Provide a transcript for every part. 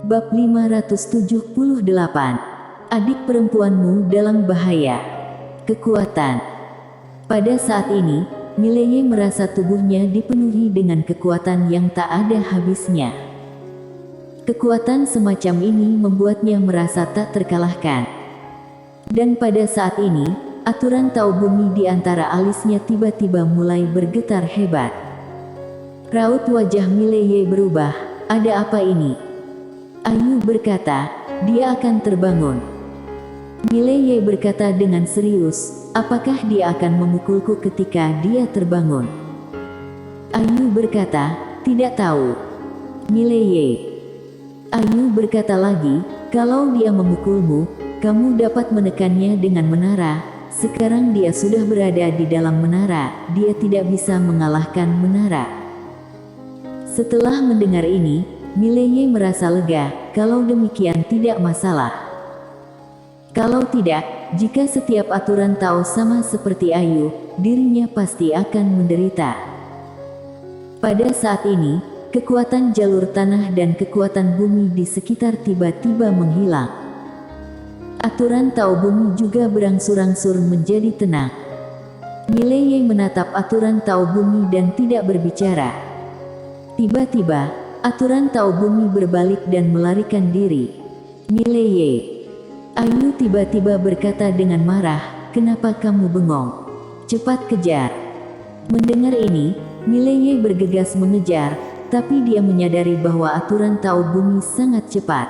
Bab 578. Adik perempuanmu dalam bahaya. Kekuatan. Pada saat ini, Mileye merasa tubuhnya dipenuhi dengan kekuatan yang tak ada habisnya. Kekuatan semacam ini membuatnya merasa tak terkalahkan. Dan pada saat ini, aturan tahu bumi di antara alisnya tiba-tiba mulai bergetar hebat. Raut wajah Mileye berubah. Ada apa ini? Ayu berkata, dia akan terbangun. Mileye berkata dengan serius, apakah dia akan memukulku ketika dia terbangun? Ayu berkata, tidak tahu. Mileye. Ayu berkata lagi, kalau dia memukulmu, kamu dapat menekannya dengan menara. Sekarang dia sudah berada di dalam menara, dia tidak bisa mengalahkan menara. Setelah mendengar ini, Mileye merasa lega, kalau demikian tidak masalah. Kalau tidak, jika setiap aturan tahu sama seperti Ayu, dirinya pasti akan menderita. Pada saat ini, kekuatan jalur tanah dan kekuatan bumi di sekitar tiba-tiba menghilang. Aturan tahu bumi juga berangsur-angsur menjadi tenang. Mileye menatap aturan tahu bumi dan tidak berbicara. Tiba-tiba, aturan tahu bumi berbalik dan melarikan diri. Mileye. Ayu tiba-tiba berkata dengan marah, kenapa kamu bengong? Cepat kejar. Mendengar ini, Mileye bergegas mengejar, tapi dia menyadari bahwa aturan tahu bumi sangat cepat.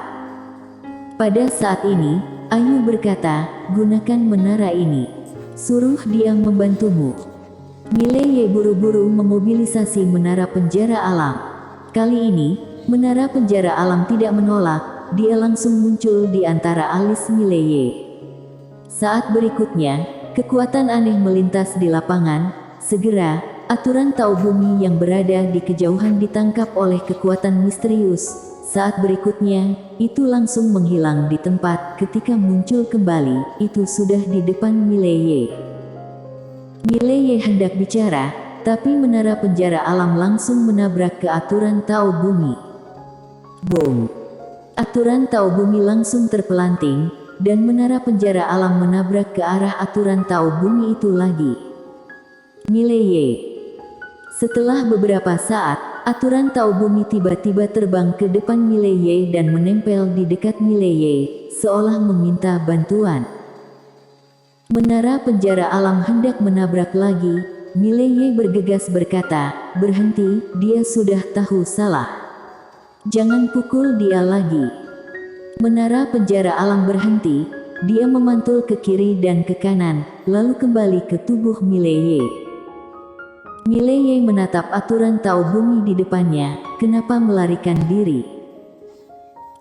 Pada saat ini, Ayu berkata, gunakan menara ini. Suruh dia membantumu. Mileye buru-buru memobilisasi menara penjara alam. Kali ini, menara penjara alam tidak menolak. Dia langsung muncul di antara alis Mileye. Saat berikutnya, kekuatan aneh melintas di lapangan. Segera, aturan tahu bumi yang berada di kejauhan ditangkap oleh kekuatan misterius. Saat berikutnya, itu langsung menghilang di tempat. Ketika muncul kembali, itu sudah di depan Mileye. Mileye hendak bicara, tapi menara penjara alam langsung menabrak ke aturan tahu bumi. Boom! Aturan tahu bumi langsung terpelanting, dan menara penjara alam menabrak ke arah aturan tahu bumi itu lagi. Mileye. Setelah beberapa saat, aturan tahu bumi tiba-tiba terbang ke depan Mileye dan menempel di dekat Mileye, seolah meminta bantuan. Menara penjara alam hendak menabrak lagi. Mileye bergegas berkata, berhenti, dia sudah tahu salah. Jangan pukul dia lagi. Menara penjara alam berhenti, dia memantul ke kiri dan ke kanan, lalu kembali ke tubuh Mileye. Mileye menatap aturan tahu bumi di depannya, kenapa melarikan diri?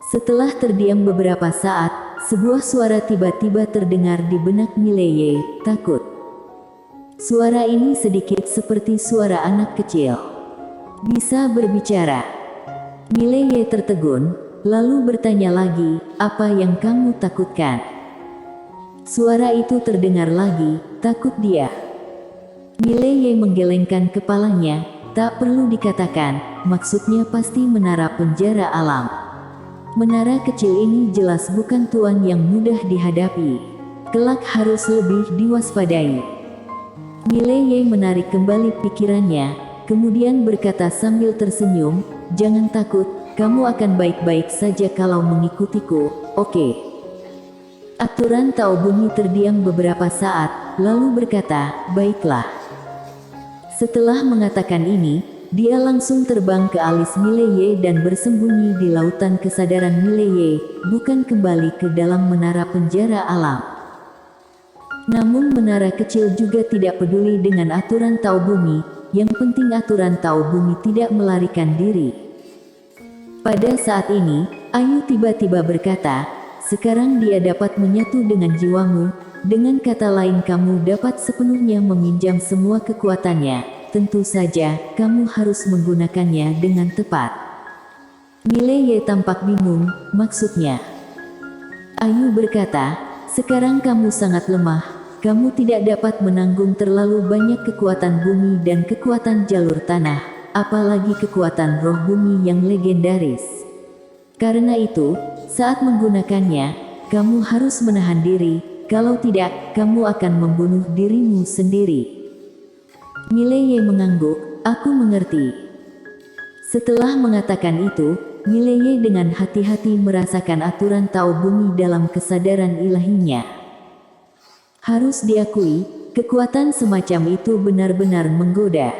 Setelah terdiam beberapa saat, sebuah suara tiba-tiba terdengar di benak Mileye, takut. Suara ini sedikit seperti suara anak kecil. Bisa berbicara. Mileye tertegun, lalu bertanya lagi, apa yang kamu takutkan? Suara itu terdengar lagi, takut dia. Mileye menggelengkan kepalanya, tak perlu dikatakan, maksudnya pasti menara penjara alam. Menara kecil ini jelas bukan tuan yang mudah dihadapi. Kelak harus lebih diwaspadai. Mileye menarik kembali pikirannya, kemudian berkata sambil tersenyum, jangan takut, kamu akan baik-baik saja kalau mengikutiku, oke? Aturan tahu bumi terdiam beberapa saat, lalu berkata, baiklah. Setelah mengatakan ini, dia langsung terbang ke alis Mileye dan bersembunyi di lautan kesadaran Mileye, bukan kembali ke dalam menara penjara alam. Namun menara kecil juga tidak peduli dengan aturan tahu bumi. Yang penting aturan tahu bumi tidak melarikan diri. Pada saat ini, Ayu tiba-tiba berkata, sekarang dia dapat menyatu dengan jiwamu, dengan kata lain kamu dapat sepenuhnya meminjam semua kekuatannya, tentu saja, kamu harus menggunakannya dengan tepat. Mileye tampak bingung, maksudnya. Ayu berkata, sekarang kamu sangat lemah. Kamu tidak dapat menanggung terlalu banyak kekuatan bumi dan kekuatan jalur tanah, apalagi kekuatan roh bumi yang legendaris. Karena itu, saat menggunakannya, kamu harus menahan diri, kalau tidak, kamu akan membunuh dirimu sendiri. Mileye mengangguk, aku mengerti. Setelah mengatakan itu, Mileye dengan hati-hati merasakan aturan Tao Bumi dalam kesadaran ilahinya. Harus diakui, kekuatan semacam itu benar-benar menggoda.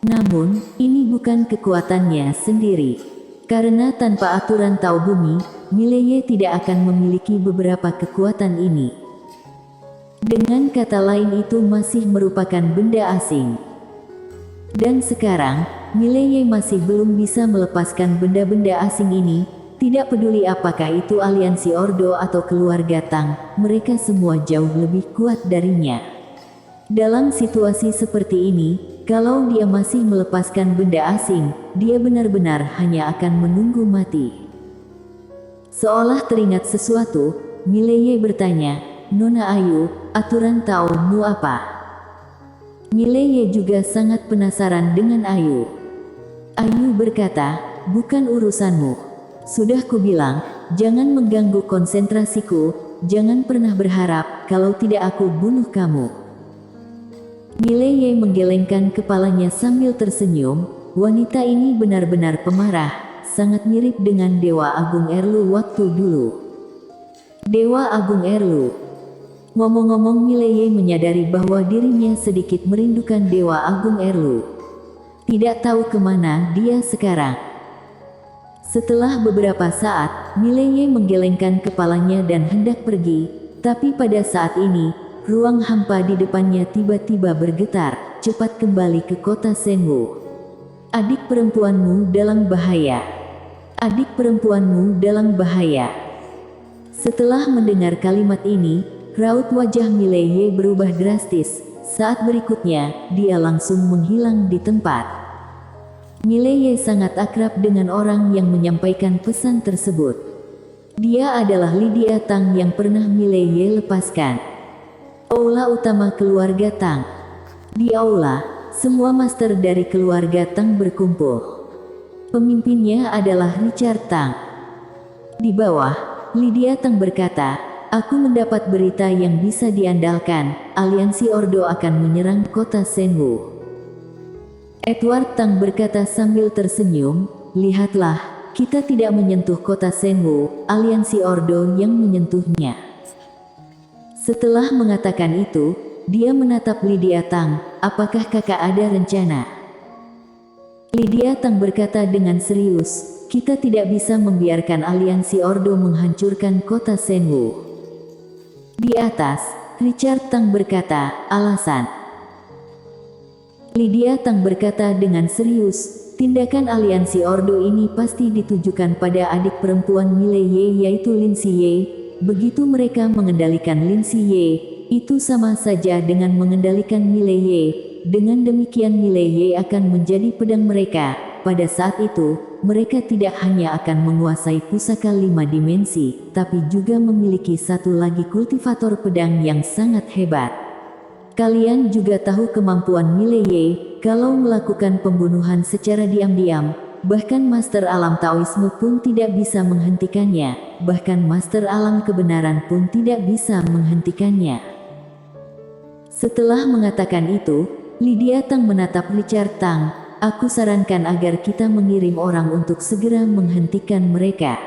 Namun, ini bukan kekuatannya sendiri. Karena tanpa aturan Tao Bumi, Mileye tidak akan memiliki beberapa kekuatan ini. Dengan kata lain, itu masih merupakan benda asing. Dan sekarang, Mileye masih belum bisa melepaskan benda-benda asing ini. Tidak peduli apakah itu aliansi Ordo atau keluarga Tang, mereka semua jauh lebih kuat darinya. Dalam situasi seperti ini, kalau dia masih melepaskan benda asing, dia benar-benar hanya akan menunggu mati. Seolah teringat sesuatu, Mileye bertanya, "Nona Ayu, aturan Tao-mu apa?" Mileye juga sangat penasaran dengan Ayu. Ayu berkata, "Bukan urusanmu. Sudah kubilang, jangan mengganggu konsentrasiku, jangan pernah berharap kalau tidak aku bunuh kamu." Mileye menggelengkan kepalanya sambil tersenyum. Wanita ini benar-benar pemarah, sangat mirip dengan Dewa Agung Erlu waktu dulu. Dewa Agung Erlu. Ngomong-ngomong, Mileye menyadari bahwa dirinya sedikit merindukan Dewa Agung Erlu. Tidak tahu kemana dia sekarang. Setelah beberapa saat, Mileye menggelengkan kepalanya dan hendak pergi, tapi pada saat ini, ruang hampa di depannya tiba-tiba bergetar. "Cepat kembali ke kota Senwu. Adik perempuanmu dalam bahaya. Adik perempuanmu dalam bahaya." Setelah mendengar kalimat ini, raut wajah Mileye berubah drastis. Saat berikutnya, dia langsung menghilang di tempat. Mileye sangat akrab dengan orang yang menyampaikan pesan tersebut. Dia adalah Lydia Tang yang pernah Mileye lepaskan. Aula utama keluarga Tang. Di aula, semua master dari keluarga Tang berkumpul. Pemimpinnya adalah Richard Tang. Di bawah, Lydia Tang berkata, "Aku mendapat berita yang bisa diandalkan, aliansi Ordo akan menyerang kota Senwu." Edward Tang berkata sambil tersenyum, "Lihatlah, kita tidak menyentuh kota Senwu, aliansi Ordo yang menyentuhnya." Setelah mengatakan itu, dia menatap Lydia Tang, "Apakah kakak ada rencana?" Lydia Tang berkata dengan serius, "Kita tidak bisa membiarkan aliansi Ordo menghancurkan kota Senwu." Di atas, Richard Tang berkata, "Alasan?" Lydia Tang berkata dengan serius, "Tindakan aliansi Ordo ini pasti ditujukan pada adik perempuan Mileye yaitu Lin Siye. Begitu mereka mengendalikan Lin Siye, itu sama saja dengan mengendalikan Mileye. Dengan demikian Mileye akan menjadi pedang mereka. Pada saat itu, mereka tidak hanya akan menguasai pusaka 5 dimensi, tapi juga memiliki satu lagi kultivator pedang yang sangat hebat. Kalian juga tahu kemampuan Mileye, kalau melakukan pembunuhan secara diam-diam, bahkan Master Alam Taoisme pun tidak bisa menghentikannya, bahkan Master Alam Kebenaran pun tidak bisa menghentikannya." Setelah mengatakan itu, Lydia Tang menatap Richard Tang, "Aku sarankan agar kita mengirim orang untuk segera menghentikan mereka."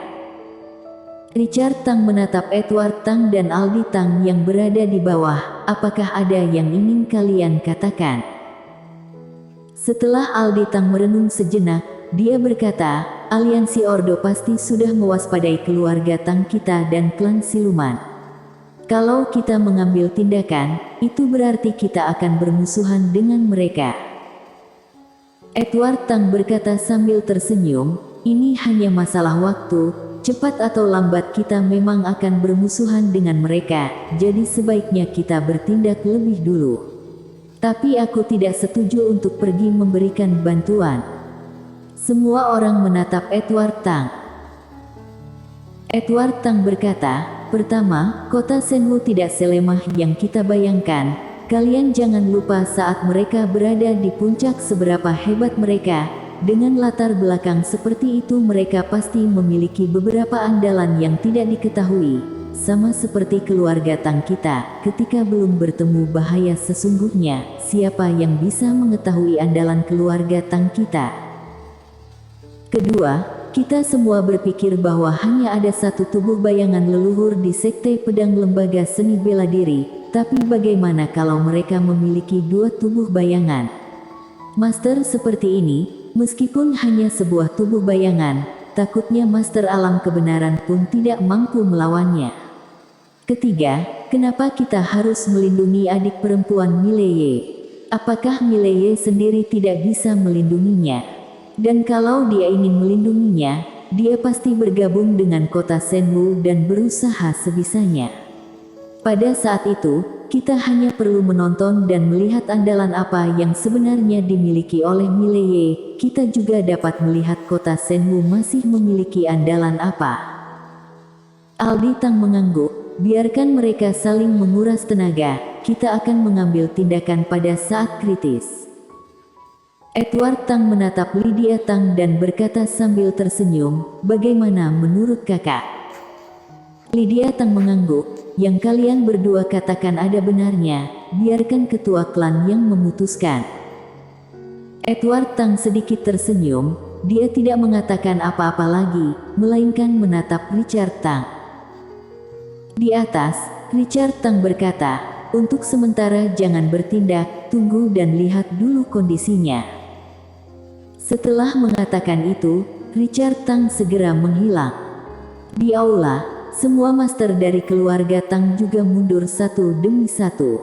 Richard Tang menatap Edward Tang dan Aldi Tang yang berada di bawah. "Apakah ada yang ingin kalian katakan?" Setelah Aldi Tang merenung sejenak, dia berkata, "Aliansi Ordo pasti sudah mewaspadai keluarga Tang kita dan klan siluman. Kalau kita mengambil tindakan, itu berarti kita akan bermusuhan dengan mereka." Edward Tang berkata sambil tersenyum, "Ini hanya masalah waktu. Cepat atau lambat kita memang akan bermusuhan dengan mereka, jadi sebaiknya kita bertindak lebih dulu. Tapi aku tidak setuju untuk pergi memberikan bantuan." Semua orang menatap Edward Tang. Edward Tang berkata, "Pertama, kota Senwu tidak selemah yang kita bayangkan. Kalian jangan lupa saat mereka berada di puncak seberapa hebat mereka. dengan latar belakang seperti itu mereka pasti memiliki beberapa andalan yang tidak diketahui. Sama seperti keluarga Tang kita, ketika belum bertemu bahaya sesungguhnya, siapa yang bisa mengetahui andalan keluarga Tang kita? Kedua, kita semua berpikir bahwa hanya ada satu tubuh bayangan leluhur di Sekte Pedang Lembaga Seni Bela Diri, tapi bagaimana kalau mereka memiliki dua tubuh bayangan? Master seperti ini, meskipun hanya sebuah tubuh bayangan, takutnya Master Alam Kebenaran pun tidak mampu melawannya. Ketiga, kenapa kita harus melindungi adik perempuan Mileye? Apakah Mileye sendiri tidak bisa melindunginya? Dan kalau dia ingin melindunginya, dia pasti bergabung dengan kota Shenwu dan berusaha sebisanya. Pada saat itu, kita hanya perlu menonton dan melihat andalan apa yang sebenarnya dimiliki oleh Mileye. Kita juga dapat melihat kota Shenwu masih memiliki andalan apa. Aldi Tang mengangguk. Biarkan mereka saling menguras tenaga, kita akan mengambil tindakan pada saat kritis. Edward Tang menatap Lydia Tang dan berkata sambil tersenyum, bagaimana menurut kakak? Lydia Tang mengangguk, yang kalian berdua katakan ada benarnya, biarkan ketua klan yang memutuskan. Edward Tang sedikit tersenyum, dia tidak mengatakan apa-apa lagi, melainkan menatap Richard Tang. Di atas, Richard Tang berkata, untuk sementara jangan bertindak, tunggu dan lihat dulu kondisinya. Setelah mengatakan itu, Richard Tang segera menghilang. Di aula, semua master dari keluarga Tang juga mundur satu demi satu.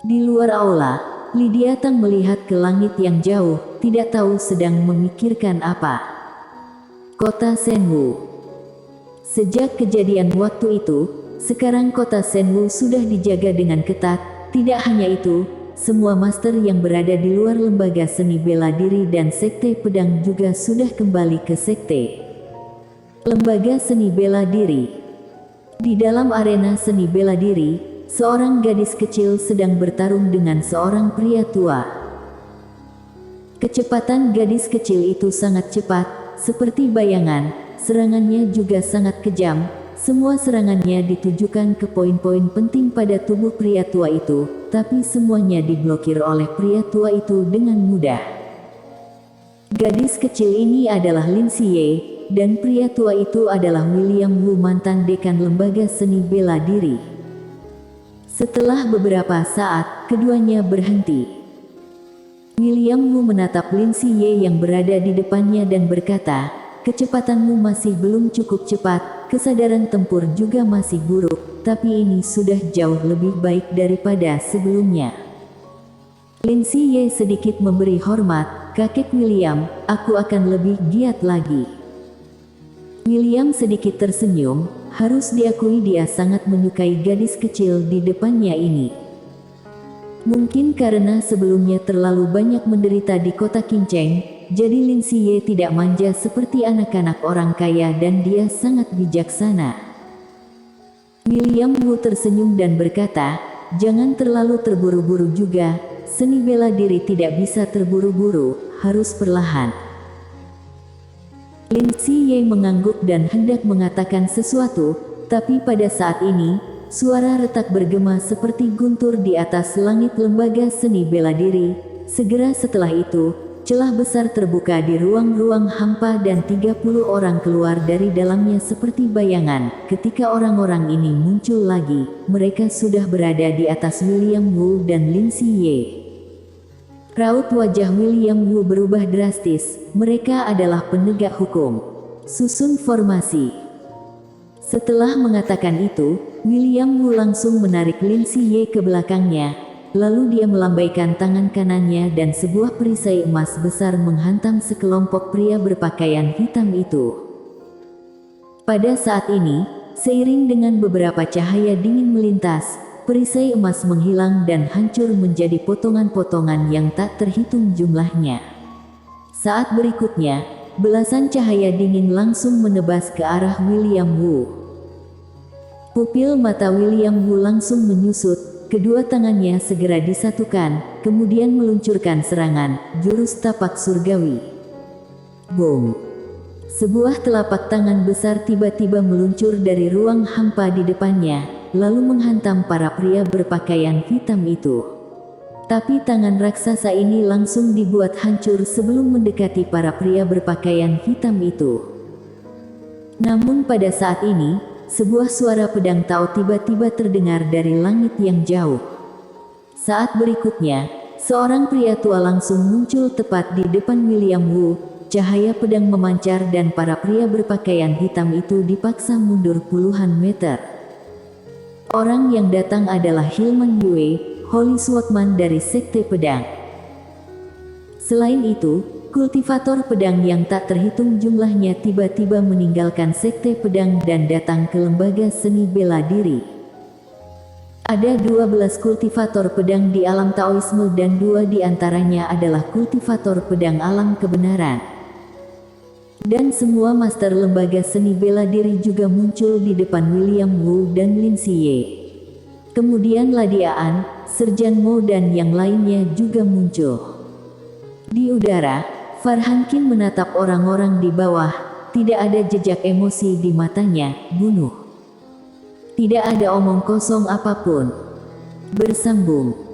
Di luar aula, Lydia Tang melihat ke langit yang jauh, tidak tahu sedang memikirkan apa. Kota Shenwu. Sejak kejadian waktu itu, sekarang kota Shenwu sudah dijaga dengan ketat. Tidak hanya itu, semua master yang berada di luar lembaga seni bela diri dan sekte pedang juga sudah kembali ke sekte lembaga seni bela diri. Di dalam arena seni bela diri, seorang gadis kecil sedang bertarung dengan seorang pria tua. Kecepatan gadis kecil itu sangat cepat, seperti bayangan. Serangannya juga sangat kejam, semua serangannya ditujukan ke poin-poin penting pada tubuh pria tua itu, tapi semuanya diblokir oleh pria tua itu dengan mudah. Gadis kecil ini adalah Lin Xie, dan pria tua itu adalah William Wu, mantan dekan lembaga seni bela diri. Setelah beberapa saat, keduanya berhenti. William Wu menatap Lin Xie yang berada di depannya dan berkata, kecepatanmu masih belum cukup cepat, kesadaran tempur juga masih buruk, tapi ini sudah jauh lebih baik daripada sebelumnya. Lin Xie sedikit memberi hormat, kakek William, aku akan lebih giat lagi. William sedikit tersenyum, harus diakui dia sangat menyukai gadis kecil di depannya ini. Mungkin karena sebelumnya terlalu banyak menderita di kota Kinceng, jadi Lin Xie tidak manja seperti anak-anak orang kaya dan dia sangat bijaksana. William Wu tersenyum dan berkata, jangan terlalu terburu-buru juga, seni bela diri tidak bisa terburu-buru, harus perlahan. Lin Xie mengangguk dan hendak mengatakan sesuatu, tapi pada saat ini, suara retak bergema seperti guntur di atas langit lembaga seni bela diri. Segera setelah itu, celah besar terbuka di ruang-ruang hampa dan 30 orang keluar dari dalamnya seperti bayangan. Ketika orang-orang ini muncul lagi, mereka sudah berada di atas William Wu dan Lin Xie. Raut wajah William Wu berubah drastis, mereka adalah penegak hukum. Susun formasi. Setelah mengatakan itu, William Wu langsung menarik Lin Xie ke belakangnya. Lalu dia melambaikan tangan kanannya dan sebuah perisai emas besar menghantam sekelompok pria berpakaian hitam itu. Pada saat ini, seiring dengan beberapa cahaya dingin melintas, perisai emas menghilang dan hancur menjadi potongan-potongan yang tak terhitung jumlahnya. Saat berikutnya, belasan cahaya dingin langsung menebas ke arah William Wu. Pupil mata William Wu langsung menyusut. Kedua tangannya segera disatukan, kemudian meluncurkan serangan, jurus tapak surgawi. Boom! Sebuah telapak tangan besar tiba-tiba meluncur dari ruang hampa di depannya, lalu menghantam para pria berpakaian hitam itu. Tapi tangan raksasa ini langsung dibuat hancur sebelum mendekati para pria berpakaian hitam itu. Namun pada saat ini, sebuah suara pedang Tao tiba-tiba terdengar dari langit yang jauh. Saat berikutnya, seorang pria tua langsung muncul tepat di depan William Wu. Cahaya pedang memancar dan para pria berpakaian hitam itu dipaksa mundur puluhan meter. Orang yang datang adalah Hillman Yue, Holy Swordsman dari Sekte Pedang. Selain itu, kultivator pedang yang tak terhitung jumlahnya tiba-tiba meninggalkan Sekte Pedang dan datang ke lembaga seni bela diri. Ada 12 kultivator pedang di alam Taoisme dan 2 di antaranya adalah kultivator pedang alam kebenaran. Dan semua master lembaga seni bela diri juga muncul di depan William Wu dan Lin Siye. Kemudian Lady An, Serjan Mo dan yang lainnya juga muncul. Di udara, Farhan Qin menatap orang-orang di bawah, tidak ada jejak emosi di matanya, bunuh. Tidak ada omong kosong apapun. Bersambung.